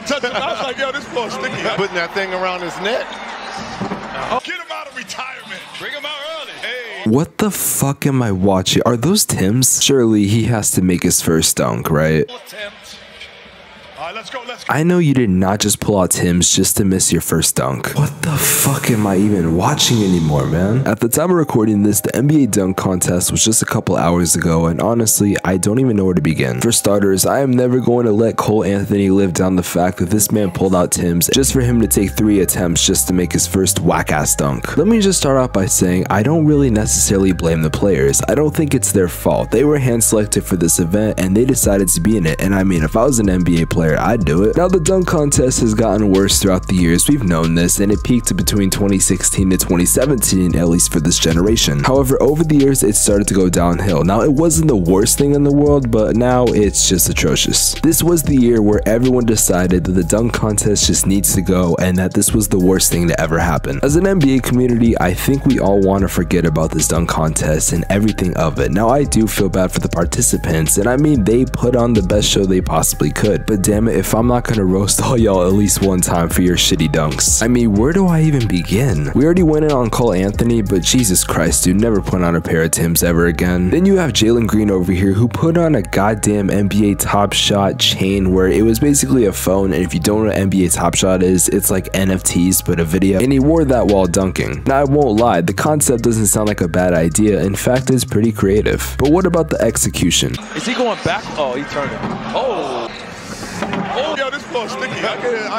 touch him. I was like, yo, this floor's sticky. Putting that thing around his neck. Get him out of retirement. Bring him out early. Hey. What the fuck am I watching? Are those Tim's? Surely he has to make his first dunk, right? All right, let's go. I know you did not just pull out Tim's just to miss your first dunk. What the fuck am I even watching anymore, man? At the time of recording this, the NBA dunk contest was just a couple hours ago, and honestly, I don't even know where to begin. For starters, I am never going to let Cole Anthony live down the fact that this man pulled out Tim's just for him to take 3 attempts just to make his first whack-ass dunk. Let me just start off by saying I don't really necessarily blame the players. I don't think it's their fault. They were hand-selected for this event, and they decided to be in it, and I mean, if I was an NBA player, I'd do it. Now, the dunk contest has gotten worse throughout the years. We've known this, and it peaked between 2016 to 2017, at least for this generation. However, over the years, it started to go downhill. Now, it wasn't the worst thing in the world, but now it's just atrocious. This was the year where everyone decided that the dunk contest just needs to go, and that this was the worst thing to ever happen. As an NBA community, I think we all want to forget about this dunk contest and everything of it. Now, I do feel bad for the participants, and I mean, they put on the best show they possibly could, but damn it, if I'm not gonna roast all y'all at least one time for your shitty dunks. I mean, where do I even begin? We already went in on Cole Anthony, but Jesus Christ, dude, never put on a pair of Tim's ever again. Then you have Jalen Green over here who put on a goddamn NBA Top Shot chain where it was basically a phone, and if you don't know what NBA Top Shot is, it's like NFTs but a video, and he wore that while dunking. Now, I won't lie, the concept doesn't sound like a bad idea. In fact, it's pretty creative. But what about the execution? Is he going back? Oh, he turned it. Oh. Oh, yo, this floor's sticky.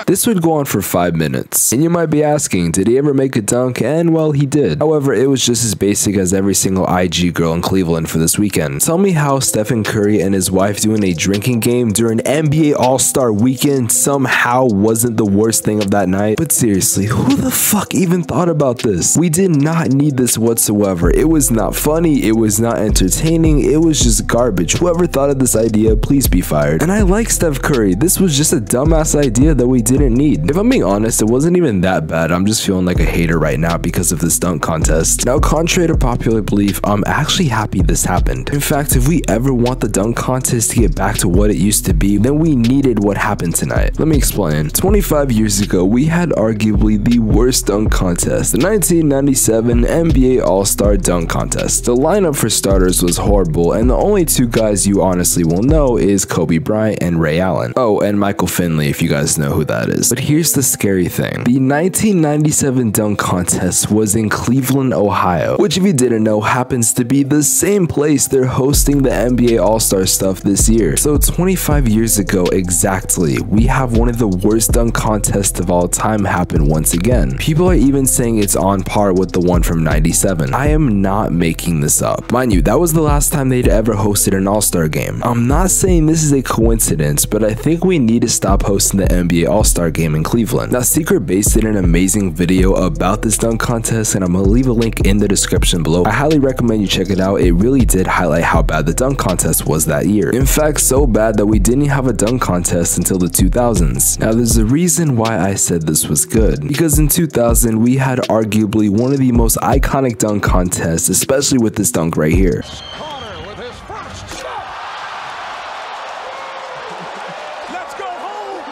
This would go on for 5 minutes, and you might be asking, did he ever make a dunk? And well, he did. However, it was just as basic as every single IG girl in Cleveland for this weekend. Tell me how Stephen Curry and his wife doing a drinking game during NBA All-Star Weekend somehow wasn't the worst thing of that night. But seriously, who the fuck even thought about this? We did not need this whatsoever. It was not funny, it was not entertaining, it was just garbage. Whoever thought of this idea, please be fired. And I like Steph Curry. This was just a dumbass idea that we didn't need. If I'm being honest, it wasn't even that bad. I'm just feeling like a hater right now because of this dunk contest. Now, contrary to popular belief, I'm actually happy this happened. In fact, if we ever want the dunk contest to get back to what it used to be, then we needed what happened tonight. Let me explain. 25 years ago, we had arguably the worst dunk contest, the 1997 NBA All-Star Dunk Contest. The lineup for starters was horrible, and the only 2 guys you honestly will know is Kobe Bryant and Ray Allen. Oh, and Michael Finley, if you guys know who that is. But here's the scary thing. The 1997 dunk contest was in Cleveland, Ohio, which if you didn't know happens to be the same place they're hosting the NBA All-Star stuff this year. So 25 years ago exactly, we have one of the worst dunk contests of all time happen once again. People are even saying it's on par with the one from 97. I am not making this up. Mind you, that was the last time they'd ever hosted an All-Star game. I'm not saying this is a coincidence, but I think we need to stop hosting the NBA All-Star Game in Cleveland. Now, Secret Base did an amazing video about this dunk contest, and I'm gonna leave a link in the description below. I highly recommend you check it out. It really did highlight how bad the dunk contest was that year. In fact, so bad that we didn't have a dunk contest until the 2000s. Now, there's a reason why I said this was good. Because in 2000, we had arguably one of the most iconic dunk contests, especially with this dunk right here.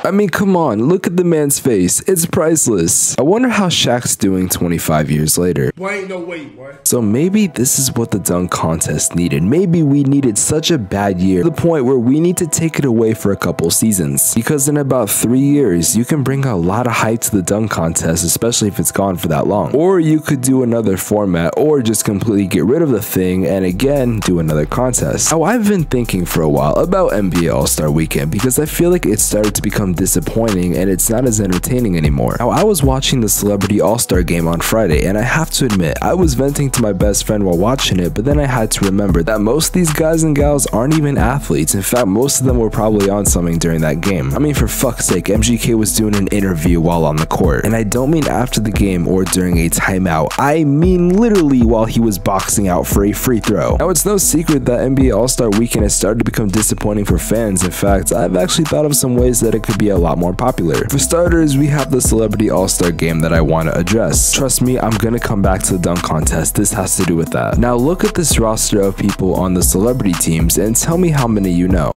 I mean, come on, look at the man's face. It's priceless. I wonder how Shaq's doing 25 years later. Boy, ain't no way, boy. So maybe this is what the dunk contest needed. Maybe we needed such a bad year to the point where we need to take it away for a couple seasons. Because in about 3 years, you can bring a lot of hype to the dunk contest, especially if it's gone for that long. Or you could do another format, or just completely get rid of the thing and again, do another contest. Now, I've been thinking for a while about NBA All-Star Weekend because I feel like it started to become disappointing and it's not as entertaining anymore. Now, I was watching the Celebrity All-Star Game on Friday, and I have to admit, I was venting to my best friend while watching it, but then I had to remember that most of these guys and gals aren't even athletes. In fact, most of them were probably on something during that game. I mean, for fuck's sake, MGK was doing an interview while on the court, and I don't mean after the game or during a timeout. I mean literally while he was boxing out for a free throw. Now, it's no secret that NBA All-Star Weekend has started to become disappointing for fans. In fact, I've actually thought of some ways that it could be a lot more popular. For starters, we have the Celebrity All-Star Game that I want to address. Trust me, I'm gonna come back to the dunk contest. This has to do with that. Now, look at this roster of people on the celebrity teams and tell me how many you know.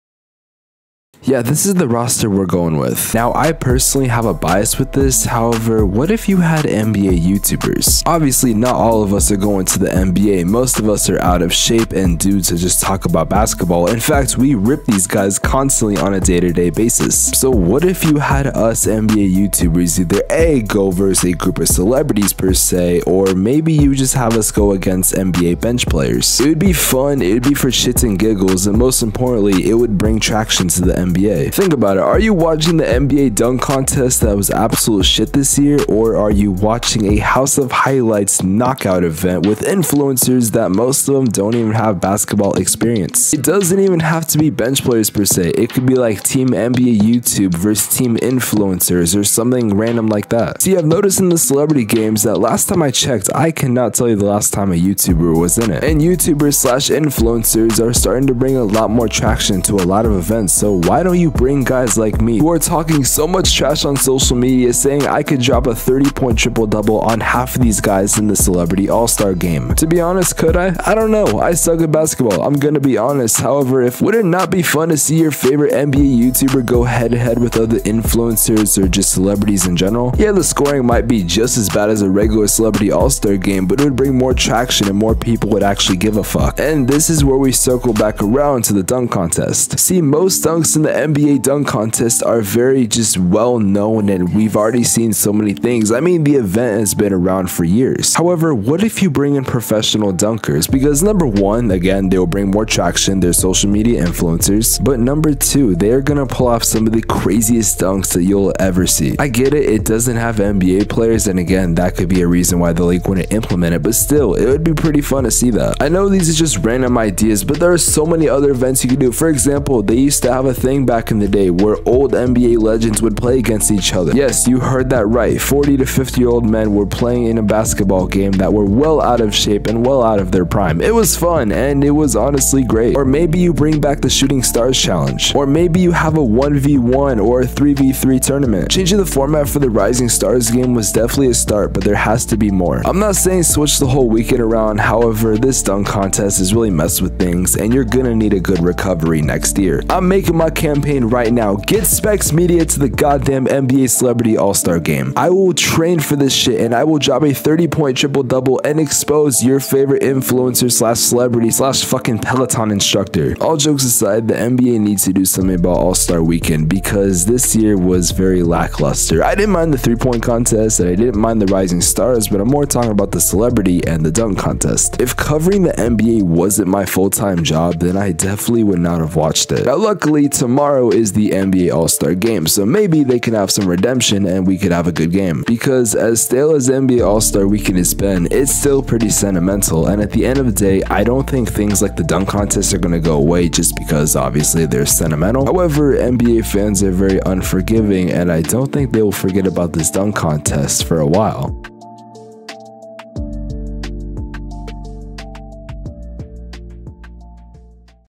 Yeah, this is the roster we're going with. Now, I personally have a bias with this. However, what if you had NBA YouTubers? Obviously, not all of us are going to the NBA. Most of us are out of shape and due to just talk about basketball. In fact, we rip these guys constantly on a day-to-day basis. So what if you had us NBA YouTubers either A, go versus a group of celebrities per se, or maybe you just have us go against NBA bench players? It would be fun, it would be for shits and giggles, and most importantly, it would bring traction to the NBA. Think about it, are you watching the NBA dunk contest that was absolute shit this year, or are you watching a House of Highlights knockout event with influencers that most of them don't even have basketball experience? It doesn't even have to be bench players per se, it could be like Team NBA YouTube versus Team Influencers or something random like that. See, I've noticed in the celebrity games that last time I checked, I cannot tell you the last time a YouTuber was in it. And YouTubers slash influencers are starting to bring a lot more traction to a lot of events, so why don't you bring guys like me who are talking so much trash on social media saying I could drop a 30-point triple-double on half of these guys in the celebrity all-star game? To be honest, could I? I don't know. I suck at basketball. I'm gonna be honest. However, would it not be fun to see your favorite NBA YouTuber go head-to-head with other influencers or just celebrities in general? Yeah, the scoring might be just as bad as a regular celebrity all-star game, but it would bring more traction and more people would actually give a fuck. And this is where we circle back around to the dunk contest. See, most dunks in the NBA dunk contest are very just well known and we've already seen so many things. I mean, the event has been around for years. However, what if you bring in professional dunkers? Because number one, again, they will bring more traction, they're social media influencers, but number two, they're gonna pull off some of the craziest dunks that you'll ever see. I get it, it doesn't have NBA players, and again, that could be a reason why the league wouldn't implement it, but still, it would be pretty fun to see that. I know these are just random ideas, but there are so many other events you could do. For example, they used to have a thing back in the day where old NBA legends would play against each other. Yes, you heard that right. 40 to 50-year-old men were playing in a basketball game that were well out of shape and well out of their prime. It was fun, and it was honestly great. Or maybe you bring back the Shooting Stars Challenge. Or maybe you have a 1v1 or a 3v3 tournament. Changing the format for the Rising Stars game was definitely a start, but there has to be more. I'm not saying switch the whole weekend around, however, this dunk contest has really messed with things, and you're gonna need a good recovery next year. I'm making my campaign right now. Get Spex Media to the goddamn NBA Celebrity All-Star Game. I will train for this shit, and I will drop a 30-point triple-double and expose your favorite influencer slash celebrity slash fucking Peloton instructor. All jokes aside, the NBA needs to do something about All-Star Weekend because this year was very lackluster. I didn't mind the 3-point contest and I didn't mind the Rising Stars, but I'm more talking about the celebrity and the dunk contest. If covering the NBA wasn't my full-time job, then I definitely would not have watched it. Now, luckily, tomorrow is the NBA All-Star Game, so maybe they can have some redemption and we could have a good game. Because as stale as NBA All-Star Weekend has been, it's still pretty sentimental, and at the end of the day, I don't think things like the dunk contest are gonna go away just because obviously they're sentimental. However, NBA fans are very unforgiving, and I don't think they will forget about this dunk contest for a while.